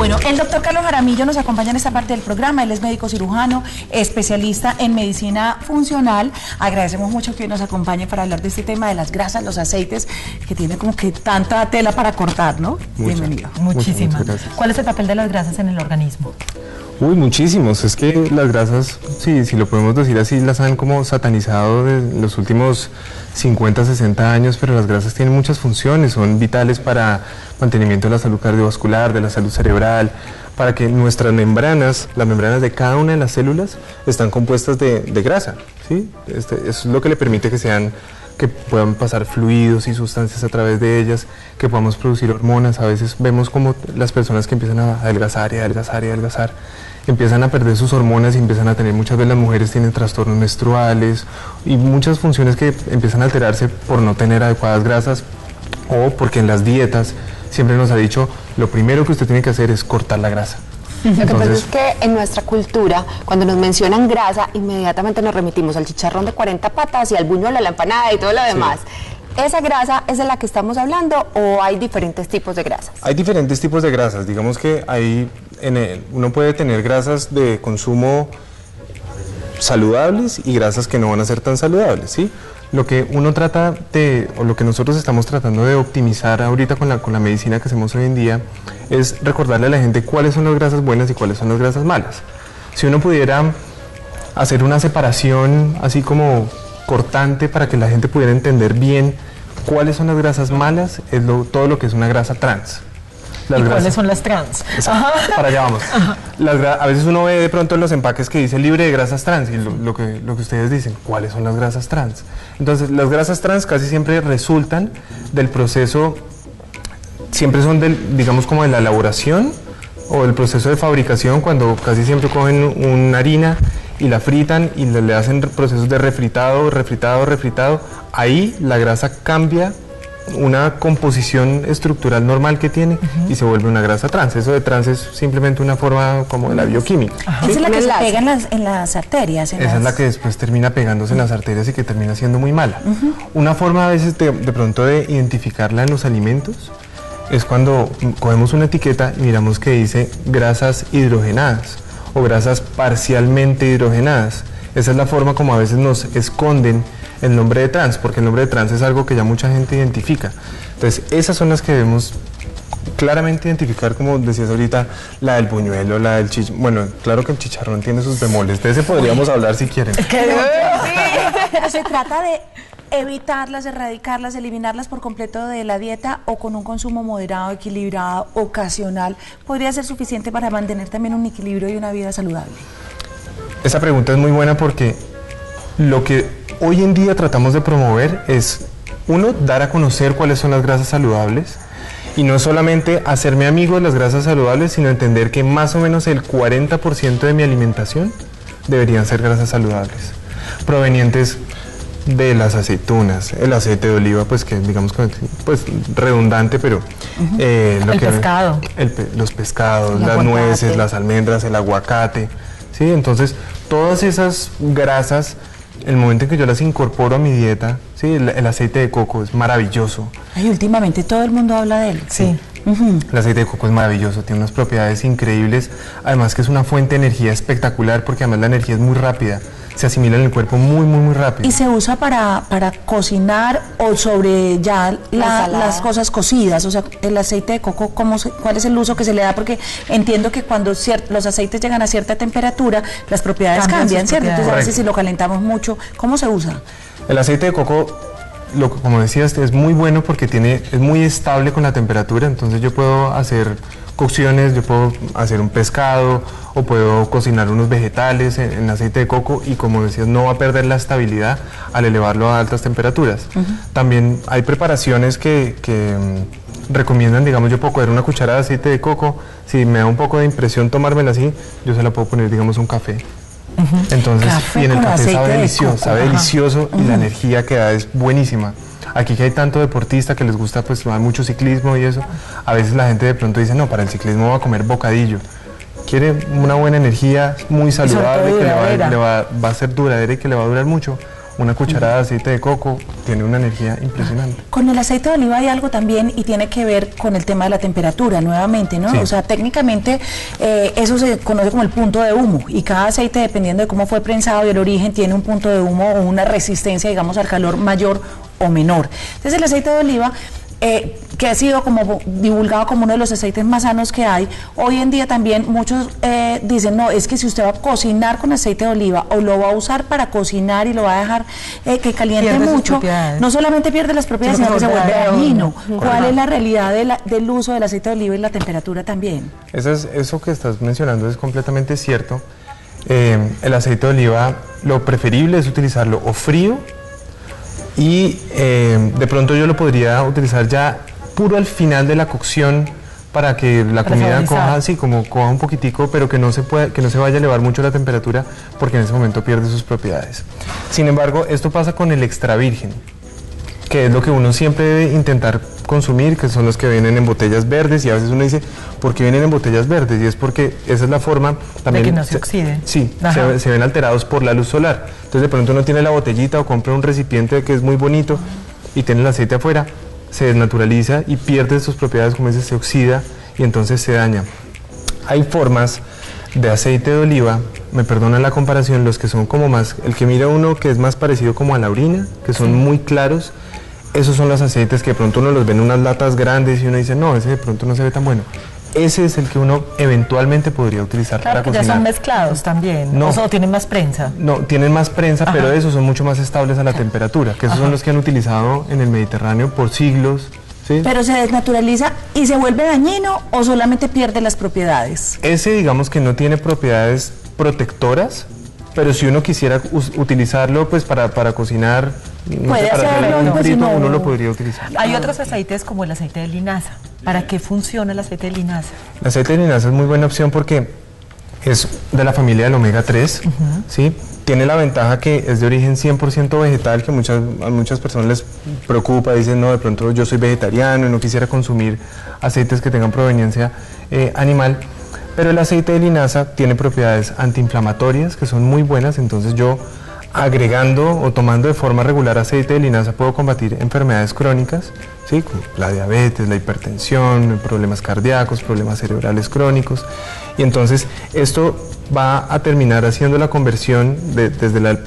Bueno, el doctor Carlos Jaramillo nos acompaña en esta parte del programa. Él es médico cirujano, especialista en medicina funcional. Agradecemos mucho que hoy nos acompañe para hablar de este tema de las grasas, los aceites, que tiene como que tanta tela para cortar, ¿no? Bienvenido. Muchísimas. ¿Cuál es el papel de las grasas en el organismo? Uy, muchísimos. Es que las grasas, sí, si lo podemos decir así, las han como satanizado de los últimos 50, 60 años, pero las grasas tienen muchas funciones, son vitales para mantenimiento de la salud cardiovascular, de la salud cerebral, para que nuestras membranas, las membranas de cada una de las células, están compuestas de grasa, ¿sí? Eso es lo que le permite que puedan pasar fluidos y sustancias a través de ellas, que podamos producir hormonas. A veces vemos como las personas que empiezan a adelgazar y adelgazar y adelgazar, empiezan a perder sus hormonas y empiezan a tener, muchas veces las mujeres tienen trastornos menstruales y muchas funciones que empiezan a alterarse por no tener adecuadas grasas, o porque en las dietas siempre nos ha dicho, lo primero que usted tiene que hacer es cortar la grasa. Lo que pasa es que en nuestra cultura, cuando nos mencionan grasa, inmediatamente nos remitimos al chicharrón de 40 patas y al buñuelo, a la empanada y todo lo demás. Sí. ¿Esa grasa es de la que estamos hablando o hay diferentes tipos de grasas? Hay diferentes tipos de grasas. Digamos que uno puede tener grasas de consumo saludables y grasas que no van a ser tan saludables, ¿sí? Lo que uno trata o lo que nosotros estamos tratando de optimizar ahorita con la medicina que hacemos hoy en día, es recordarle a la gente cuáles son las grasas buenas y cuáles son las grasas malas. Si uno pudiera hacer una separación así como cortante para que la gente pudiera entender bien cuáles son las grasas malas, es todo lo que es una grasa trans. ¿Y cuáles son las trans? Para allá vamos. A veces uno ve de pronto en los empaques que dice libre de grasas trans y lo que ustedes dicen, ¿cuáles son las grasas trans? Entonces, las grasas trans casi siempre resultan del proceso, siempre son digamos como de la elaboración o del proceso de fabricación, cuando casi siempre cogen una harina y la fritan y le hacen procesos de refritado, ahí la grasa cambia una composición estructural normal que tiene y se vuelve una grasa trans. Eso de trans es simplemente una forma como de la bioquímica. ¿Sí? Esa es la que se pega en las arterias. Esa es la que después termina pegándose en las arterias y que termina siendo muy mala. Una forma a veces de pronto de identificarla en los alimentos es cuando cogemos una etiqueta y miramos que dice grasas hidrogenadas o grasas parcialmente hidrogenadas. Esa es la forma como a veces nos esconden el nombre de trans, porque el nombre de trans es algo que ya mucha gente identifica. Entonces, esas son las que debemos claramente identificar, como decías ahorita, la del buñuelo, la del chicharrón. Bueno, claro que el chicharrón tiene sus bemoles, de ese podríamos hablar si quieren. Pero se trata de evitarlas, erradicarlas, eliminarlas por completo de la dieta, o con un consumo moderado, equilibrado, ocasional, podría ser suficiente para mantener también un equilibrio y una vida saludable. Esa pregunta es muy buena porque lo que hoy en día tratamos de promover es, uno, dar a conocer cuáles son las grasas saludables, y no solamente hacerme amigo de las grasas saludables, sino entender que más o menos el 40% de mi alimentación deberían ser grasas saludables, provenientes de las aceitunas, el aceite de oliva, pues que digamos pues redundante, pero pescado, los pescados, las nueces, las almendras, el aguacate, ¿sí? Entonces todas esas grasas, el momento en que yo las incorporo a mi dieta, ¿sí? El aceite de coco es maravilloso. Ay, últimamente todo el mundo habla de él. Sí. El aceite de coco es maravilloso, tiene unas propiedades increíbles, además que es una fuente de energía espectacular, porque además la energía es muy rápida, se asimila en el cuerpo muy rápido. ¿Y se usa para cocinar o sobre ya las cosas cocidas? O sea, el aceite de coco, ¿cuál es el uso que se le da? Porque entiendo que cuando los aceites llegan a cierta temperatura, las propiedades cambian, ¿cierto? Entonces a veces si lo calentamos mucho, ¿cómo se usa? El aceite de coco, como decías, es muy bueno porque es muy estable con la temperatura, entonces yo puedo hacer cocciones, yo puedo hacer un pescado o puedo cocinar unos vegetales en aceite de coco, y como decías, no va a perder la estabilidad al elevarlo a altas temperaturas. También hay preparaciones que recomiendan, digamos, yo puedo coger una cucharada de aceite de coco, si me da un poco de impresión tomármela así, yo se la puedo poner, digamos, un café. Entonces, y en el café sabe delicioso, y la energía que da es buenísima. Aquí que hay tanto deportista que les gusta, pues hay mucho ciclismo y eso, a veces la gente de pronto dice, no, para el ciclismo va a comer bocadillo. Quiere una buena energía muy saludable, que va a ser duradera y que le va a durar mucho. una cucharada de aceite de coco tiene una energía impresionante. Con el aceite de oliva hay algo también y tiene que ver con el tema de la temperatura nuevamente, ¿no? Sí. O sea, técnicamente eso se conoce como el punto de humo y cada aceite, dependiendo de cómo fue prensado y el origen, tiene un punto de humo o una resistencia, digamos, al calor mayor o menor. Entonces el aceite de oliva, que ha sido como divulgado como uno de los aceites más sanos que hay, hoy en día también muchos dicen, no, es que si usted va a cocinar con aceite de oliva o lo va a usar para cocinar y lo va a dejar que caliente mucho, no solamente pierde las propiedades, sino que se vuelve dañino. ¿Cuál es la realidad del uso del aceite de oliva y la temperatura también? Eso que estás mencionando es completamente cierto. El aceite de oliva, lo preferible es utilizarlo o frío, y de pronto yo lo podría utilizar ya puro al final de la cocción para que la comida coja así, como coja un poquitico, pero que no se vaya a elevar mucho la temperatura, porque en ese momento pierde sus propiedades. Sin embargo, esto pasa con el extra virgen, que es lo que uno siempre debe intentar consumir, que son los que vienen en botellas verdes, y a veces uno dice, ¿por qué vienen en botellas verdes? Y es porque esa es la forma también de que no se oxide. Sí, se ven alterados por la luz solar. Entonces de pronto uno tiene la botellita o compra un recipiente que es muy bonito y tiene el aceite afuera, se desnaturaliza y pierde sus propiedades, como dice, se oxida y entonces se daña. Hay formas de aceite de oliva, me perdonan la comparación, los que son como más, el que mira uno que es más parecido como a la orina, que son muy claros, esos son los aceites que de pronto uno los ve en unas latas grandes y uno dice, no, ese de pronto no se ve tan bueno. Ese es el que uno eventualmente podría utilizar para cocinar. Ya son mezclados también, no, o tienen más prensa. No, tienen más prensa, pero esos son mucho más estables a la temperatura, que esos son los que han utilizado en el Mediterráneo por siglos. ¿Sí? ¿Pero se desnaturaliza y se vuelve dañino o solamente pierde las propiedades? Ese, digamos que no tiene propiedades protectoras, pero si uno quisiera utilizarlo pues para cocinar, puede hacerlo, un frito, uno lo podría utilizar. Hay otros aceites como el aceite de linaza. ¿Para qué funciona el aceite de linaza? El aceite de linaza es muy buena opción porque es de la familia del omega 3, ¿sí? Tiene la ventaja que es de origen 100% vegetal, que a muchas personas les preocupa, dicen, no, de pronto yo soy vegetariano y no quisiera consumir aceites que tengan proveniencia animal, pero el aceite de linaza tiene propiedades antiinflamatorias que son muy buenas, entonces yo agregando o tomando de forma regular aceite de linaza puedo combatir enfermedades crónicas, ¿sí? Como la diabetes, la hipertensión, problemas cardíacos, problemas cerebrales crónicos, y entonces esto va a terminar haciendo la conversión desde la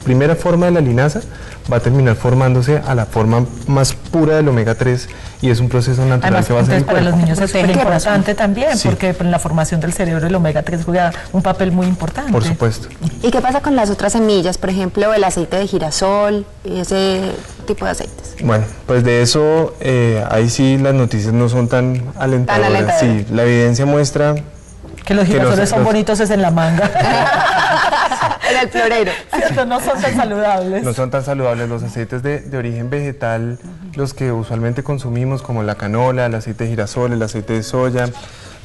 primera forma de la linaza, va a terminar formándose a la forma más pura del omega 3 y es un proceso natural. Además, que va a ser para los niños es súper importante también, sí, porque en la formación del cerebro el omega 3 juega un papel muy importante. Por supuesto. ¿Y qué pasa con las otras semillas? Por ejemplo, el aceite de girasol y ese tipo de aceites. Bueno, pues de eso, ahí sí las noticias no son tan alentadoras. Sí, la evidencia muestra que los girasoles son bonitos es en la manga. En el florero. ¿Cierto? No son tan saludables. No son tan saludables. Los aceites de origen vegetal, los que usualmente consumimos, como la canola, el aceite de girasol, el aceite de soya,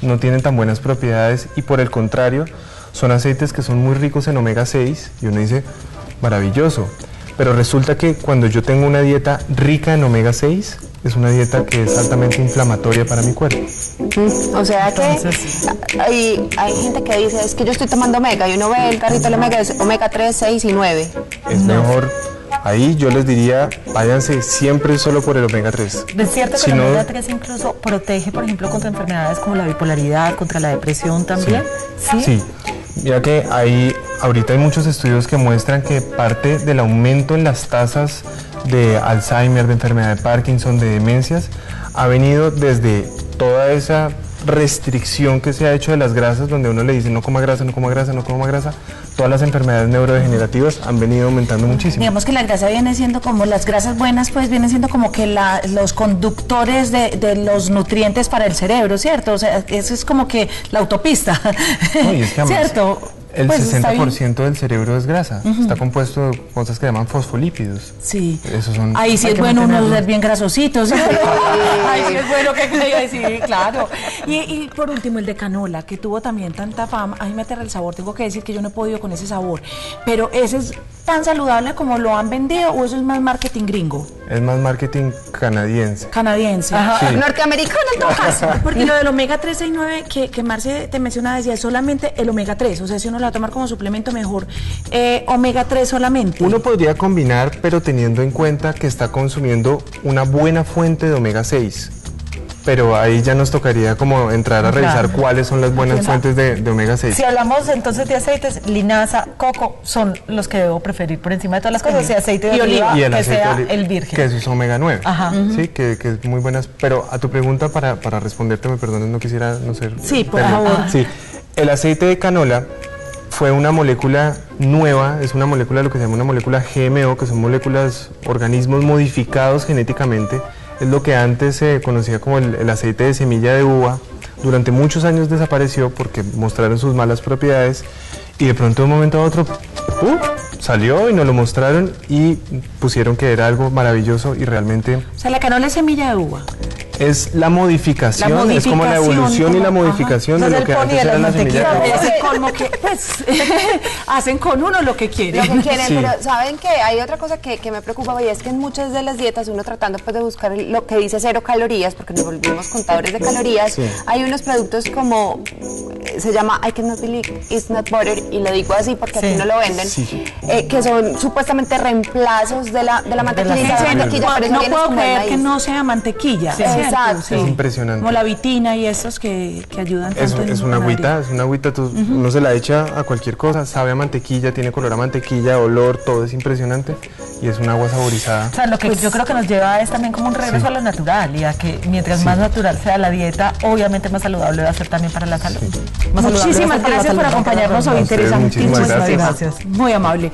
no tienen tan buenas propiedades y por el contrario, son aceites que son muy ricos en omega 6 y uno dice, maravilloso. Pero resulta que cuando yo tengo una dieta rica en omega 6, es una dieta que es altamente inflamatoria para mi cuerpo. O sea que hay gente que dice, es que yo estoy tomando omega, y uno ve el carrito del omega, es omega 3, 6 y 9. Es mejor, ahí yo les diría, váyanse siempre solo por el omega 3. ¿Es cierto que el omega 3 incluso protege, por ejemplo, contra enfermedades como la bipolaridad, contra la depresión también? Sí. Mira que ahorita hay muchos estudios que muestran que parte del aumento en las tasas de Alzheimer, de enfermedad de Parkinson, de demencias, ha venido desde toda esa restricción que se ha hecho de las grasas, donde uno le dice no coma grasa, no coma grasa, no coma grasa. Todas las enfermedades neurodegenerativas han venido aumentando muchísimo. Digamos que la grasa viene siendo como, las grasas buenas pues vienen siendo como que los conductores de los nutrientes para el cerebro, ¿cierto? O sea, eso es como que la autopista, no, y es que además, ¿cierto? El pues 60% del cerebro es grasa, está compuesto de cosas que llaman fosfolípidos. Sí. Esos son, ahí sí es bueno uno ser bien grasositos. Ahí sí es bueno que sí, claro. Y por último el de canola, que tuvo también tanta fama. A mí me aterra el sabor, tengo que decir que yo no he podido con ese sabor. Pero ¿ese es tan saludable como lo han vendido o eso es más marketing gringo? Es más marketing canadiense. Canadiense. Sí. Norteamericano en todo caso. Porque lo del omega 3, 6, 9 que Marce te mencionaba decía, es solamente el omega 3, o sea, si uno a tomar como suplemento, mejor omega 3 solamente. Uno podría combinar, pero teniendo en cuenta que está consumiendo una buena fuente de omega 6. Pero ahí ya nos tocaría como entrar a revisar cuáles son las buenas fuentes de omega 6. Si hablamos entonces de aceites, linaza, coco son los que debo preferir por encima de todas las cosas, y aceite de oliva, Y el que aceite sea de el virgen. Que eso es omega 9. Ajá. Sí, que es muy buenas. Pero a tu pregunta, para responderte, me perdones, no quisiera, no sé. Sí, por favor. Sí, el aceite de canola fue una molécula nueva, es una molécula, lo que se llama una molécula GMO, que son moléculas, organismos modificados genéticamente. Es lo que antes se conocía como el aceite de semilla de uva. Durante muchos años desapareció porque mostraron sus malas propiedades y de pronto de un momento a otro salió y nos lo mostraron y pusieron que era algo maravilloso y realmente... O sea, la canola es semilla de uva. Es la modificación, es como la evolución y la modificación de lo que antes era la semilla de uva. Es el colmo que, pues, hacen con uno lo que quieren. Lo que quieren, Sí. pero ¿saben qué? Hay otra cosa que me preocupa y es que en muchas de las dietas, uno tratando pues de buscar lo que dice 0 calorías, porque nos volvimos contadores de calorías, Sí. hay unos productos como, se llama I cannot believe it's not butter, y lo digo así porque aquí no lo venden, Sí. Que son supuestamente reemplazos de la mantequilla. Y la mantequilla, por eso No vienes puedo como el creer que maíz. no sea mantequilla. ¿cierto? Exacto. Es impresionante. Como la vitina y esos que ayudan tanto Es en una la agüita, uno se la echa a cualquier cosa, sabe a mantequilla, tiene color a mantequilla, olor, todo es impresionante y es un agua saborizada. O sea, lo que yo creo que nos lleva es también como un regreso a lo natural y a que mientras más natural sea la dieta, obviamente más saludable va a ser también para la salud. Más saludable va a ser Muchísimas para la gracias salud, por para la acompañarnos salud. hoy. A ustedes, Interesantísimo. muchísimas gracias. Muy amable.